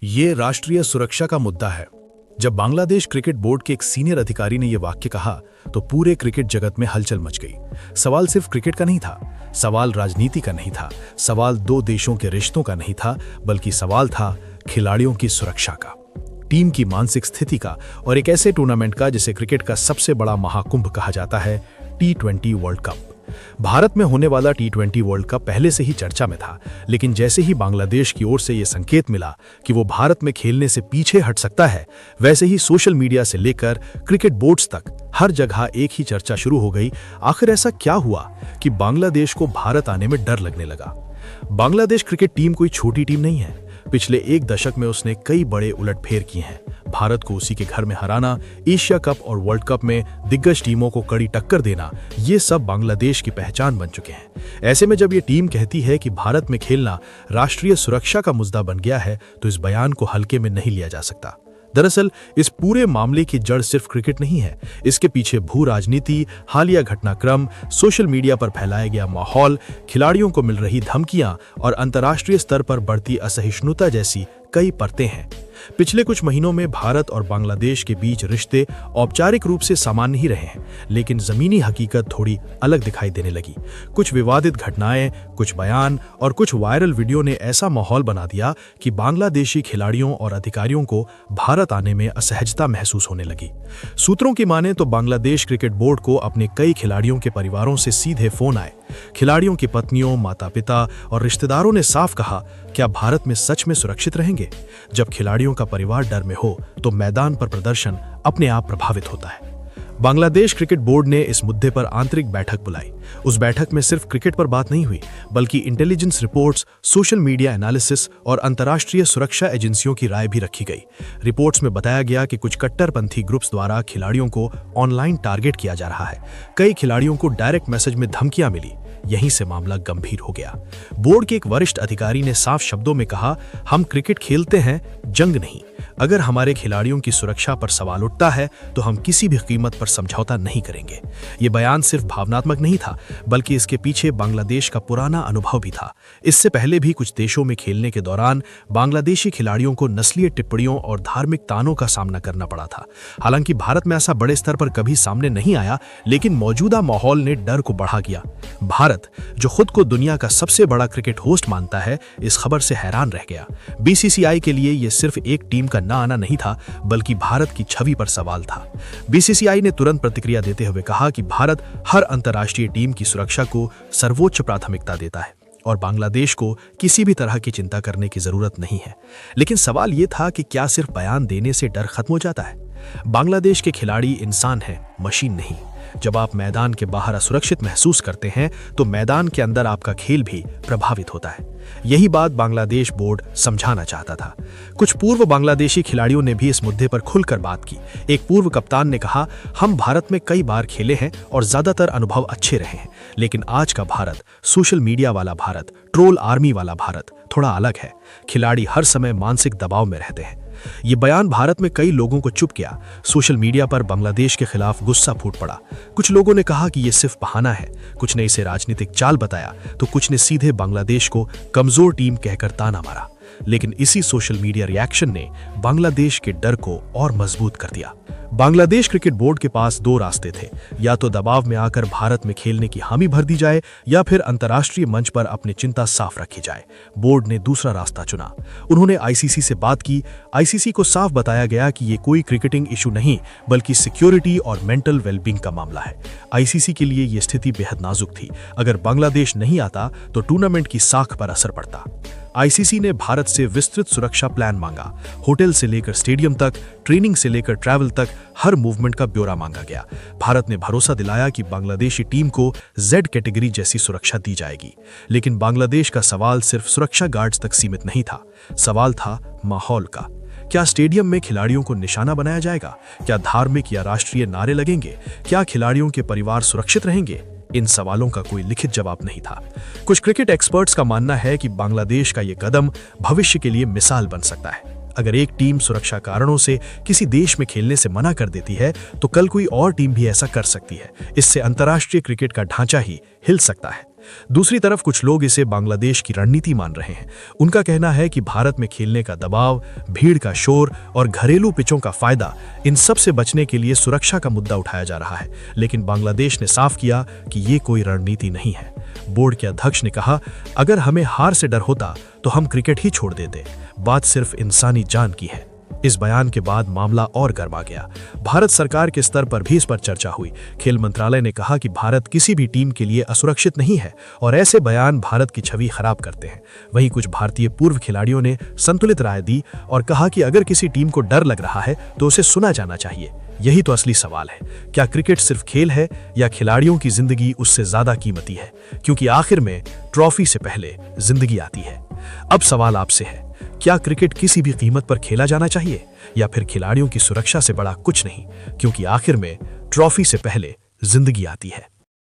ये राष्ट्रीय सुरक्षा का मुद्दा है। जब बांग्लादेश क्रिकेट बोर्ड के एक सीनियर अधिकारी ने यह वाक्य कहा तो पूरे क्रिकेट जगत में हलचल मच गई। सवाल सिर्फ क्रिकेट का नहीं था, सवाल राजनीति का नहीं था, सवाल दो देशों के रिश्तों का नहीं था, बल्कि सवाल था खिलाड़ियों की सुरक्षा का, टीम की मानसिक स्थिति का और एक ऐसे टूर्नामेंट का जिसे क्रिकेट का सबसे बड़ा महाकुंभ कहा जाता है, T20 वर्ल्ड कप। भारत में होने वाला T20 वर्ल्ड कप पहले से ही चर्चा में था, लेकिन जैसे ही बांग्लादेश की ओर से यह संकेत मिला कि वो भारत में खेलने से पीछे हट सकता है, वैसे ही सोशल मीडिया से लेकर क्रिकेट बोर्ड्स तक हर जगह एक ही चर्चा शुरू हो गई। आखिर ऐसा क्या हुआ कि बांग्लादेश को भारत आने में डर लगने लगा? बांग्लादेश क्रिकेट टीम कोई छोटी टीम नहीं है। पिछले एक दशक में उसने कई बड़े उलटफेर किए हैं। भारत को उसी के घर में हराना, एशिया कप और वर्ल्ड कप में दिग्गज टीमों को कड़ी टक्कर देना, ये सब बांग्लादेश की पहचान बन चुके हैं। ऐसे में जब ये टीम कहती है कि भारत में खेलना राष्ट्रीय सुरक्षा का मुद्दा बन गया है, तो इस बयान को हल्के में नहीं लिया जा सकता। दरअसल इस पूरे मामले की जड़ सिर्फ क्रिकेट नहीं है। इसके पीछे भू राजनीति, हालिया घटनाक्रम, सोशल मीडिया पर फैलाया गया माहौल, खिलाड़ियों को मिल रही धमकियां और अंतर्राष्ट्रीय स्तर पर बढ़ती असहिष्णुता जैसी कई परतें हैं। पिछले कुछ महीनों में भारत और बांग्लादेश के बीच रिश्ते औपचारिक रूप से सामान्य ही रहे हैं, लेकिन जमीनी हकीकत थोड़ी अलग दिखाई देने लगी। कुछ विवादित घटनाएं, कुछ बयान और कुछ वायरल वीडियो ने ऐसा माहौल बना दिया कि बांग्लादेशी खिलाड़ियों और अधिकारियों को भारत आने में असहजता महसूस होने लगी। सूत्रों की माने तो बांग्लादेश क्रिकेट बोर्ड को अपने कई खिलाड़ियों के परिवारों से सीधे फोन आए। खिलाड़ियों की पत्नियों, माता पिता और रिश्तेदारों ने साफ कहा, क्या भारत में सच में सुरक्षित रहेंगे? जब खिलाड़ियों का परिवार डर में हो तो मैदान पर प्रदर्शन अपने आप प्रभावित होता है। बांग्लादेश क्रिकेट बोर्ड ने इस मुद्दे पर आंतरिक बैठक बुलाई। उस बैठक में सिर्फ क्रिकेट पर बात नहीं हुई, बल्कि intelligence reports, social media analysis और अंतर्राष्ट्रीय सुरक्षा एजेंसियों की राय भी रखी गई। रिपोर्ट्स में बताया गया कि कुछ कट्टरपंथी ग्रुप्स द्वारा खिलाड़ियों को ऑनलाइन टारगेट किया जा रहा है। कई खिलाड़ियों को डायरेक्ट मैसेज में धमकियां मिली। यहीं से मामला गंभीर हो गया। बोर्ड के एक वरिष्ठ अधिकारी ने साफ शब्दों में कहा, हम क्रिकेट खेलते हैं, जंग नहीं। अगर हमारे खिलाड़ियों की सुरक्षा पर सवाल उठता है तो हम किसी भी कीमत पर समझौता नहीं करेंगे। ये बयान सिर्फ भावनात्मक नहीं था, बल्कि इसके पीछे बांग्लादेश का पुराना अनुभव भी था। इससे पहले भी कुछ देशों में खेलने के दौरान बांग्लादेशी खिलाड़ियों को नस्लीय टिप्पणियों और धार्मिक तानों का सामना करना पड़ा था। हालांकि भारत में ऐसा बड़े स्तर पर कभी सामने नहीं आया, लेकिन मौजूदा माहौल ने डर को बढ़ा दिया। भारत, जो खुद को दुनिया का सबसे बड़ा क्रिकेट होस्ट मानता है, इस खबर से हैरान रह गया। BCCI के लिए यह सिर्फ एक टीम का ना आना नहीं था, बल्कि भारत की छवि पर सवाल था। BCCI ने तुरंत प्रतिक्रिया देते हुए कहा कि भारत हर अंतर्राष्ट्रीय टीम की सुरक्षा को सर्वोच्च प्राथमिकता देता है और बांग्लादेश को किसी भी तरह की चिंता करने की जरूरत नहीं है। लेकिन सवाल यह था कि क्या सिर्फ बयान देने से डर खत्म हो जाता है? बांग्लादेश के खिलाड़ी इंसान हैं, मशीन नहीं। जब आप मैदान के बाहर असुरक्षित महसूस करते हैं तो मैदान के अंदर आपका खेल भी प्रभावित होता है। यही बात बांग्लादेश बोर्ड समझाना चाहता था। कुछ पूर्व बांग्लादेशी खिलाड़ियों ने भी इस मुद्दे पर खुलकर बात की। एक पूर्व कप्तान ने कहा, हम भारत में कई बार खेले हैं और ज्यादातर अनुभव अच्छे रहे हैं, लेकिन आज का भारत, सोशल मीडिया वाला भारत, ट्रोल आर्मी वाला भारत थोड़ा अलग है। खिलाड़ी हर समय मानसिक दबाव में रहते हैं। ये बयान भारत में कई लोगों को चुप किया। सोशल मीडिया पर बांग्लादेश के खिलाफ गुस्सा फूट पड़ा। कुछ लोगों ने कहा कि ये सिर्फ बहाना है, कुछ ने इसे राजनीतिक चाल बताया, तो कुछ ने सीधे बांग्लादेश को कमजोर टीम कहकर ताना मारा। लेकिन इसी सोशल मीडिया रिएक्शन ने बांग्लादेश के डर को और मजबूत कर दिया। बांग्लादेश क्रिकेट बोर्ड के पास दो रास्ते थे, या तो दबाव में आकर भारत में खेलने की हामी भर दी जाए, या फिर अंतर्राष्ट्रीय मंच पर अपनी चिंता साफ रखी जाए। बोर्ड ने दूसरा रास्ता चुना। उन्होंने ICC से बात की। ICC को साफ बताया गया कि ये कोई क्रिकेटिंग इशू नहीं, बल्कि सिक्योरिटी और मेंटल वेलबींग का मामला है। ICC के लिए ये स्थिति बेहद नाजुक थी। अगर बांग्लादेश नहीं आता तो टूर्नामेंट की साख पर असर पड़ता। ICC ने भारत से विस्तृत सुरक्षा प्लान मांगा। होटल से लेकर स्टेडियम तक, ट्रेनिंग से लेकर ट्रैवल तक, हर मूवमेंट का ब्यौरा मांगा गया। भारत ने भरोसा दिलाया कि बांग्लादेशी टीम को Z कैटेगरी जैसी सुरक्षा दी जाएगी। लेकिन बांग्लादेश का सवाल सिर्फ सुरक्षा गार्ड्स तक सीमित नहीं था। सवाल था माहौल का। क्या स्टेडियम में खिलाड़ियों को निशाना बनाया जाएगा? क्या धार्मिक या राष्ट्रीय नारे लगेंगे? क्या खिलाड़ियों के परिवार सुरक्षित रहेंगे? इन सवालों का कोई लिखित जवाब नहीं था। कुछ क्रिकेट एक्सपर्ट्स का मानना है कि बांग्लादेश का यह कदम भविष्य के लिए मिसाल बन सकता है। अगर एक टीम सुरक्षा कारणों से किसी देश में खेलने से मना कर देती है, तो कल कोई और टीम भी ऐसा कर सकती है। इससे अंतर्राष्ट्रीय क्रिकेट का ढांचा ही हिल सकता है। दूसरी तरफ कुछ लोग इसे बांग्लादेश की रणनीति मान रहे हैं। उनका कहना है कि भारत में खेलने का दबाव, भीड़ का शोर और घरेलू पिचों का फायदा, इन सब से बचने के लिए सुरक्षा का मुद्दा उठाया जा रहा है। लेकिन बांग्लादेश ने साफ किया कि ये कोई रणनीति नहीं है। बोर्ड के अध्यक्ष ने कहा, अगर हमें हार से डर होता तो हम क्रिकेट ही छोड़ देते। बात सिर्फ इंसानी जान की है। इस बयान के बाद मामला और गर्मा गया। भारत सरकार के स्तर पर भी इस पर चर्चा हुई। खेल मंत्रालय ने कहा कि भारत किसी भी टीम के लिए असुरक्षित नहीं है और ऐसे बयान भारत की छवि खराब करते हैं। वहीं कुछ भारतीय पूर्व खिलाड़ियों ने संतुलित राय दी और कहा कि अगर किसी टीम को डर लग रहा है तो उसे सुना जाना चाहिए। यही तो असली सवाल है, क्या क्रिकेट सिर्फ खेल है या खिलाड़ियों की जिंदगी उससे ज्यादा कीमती है? क्योंकि आखिर में ट्रॉफी से पहले जिंदगी आती है। अब सवाल आपसे है, क्या क्रिकेट किसी भी कीमत पर खेला जाना चाहिए या फिर खिलाड़ियों की सुरक्षा से बड़ा कुछ नहीं? क्योंकि आखिर में ट्रॉफी से पहले जिंदगी आती है।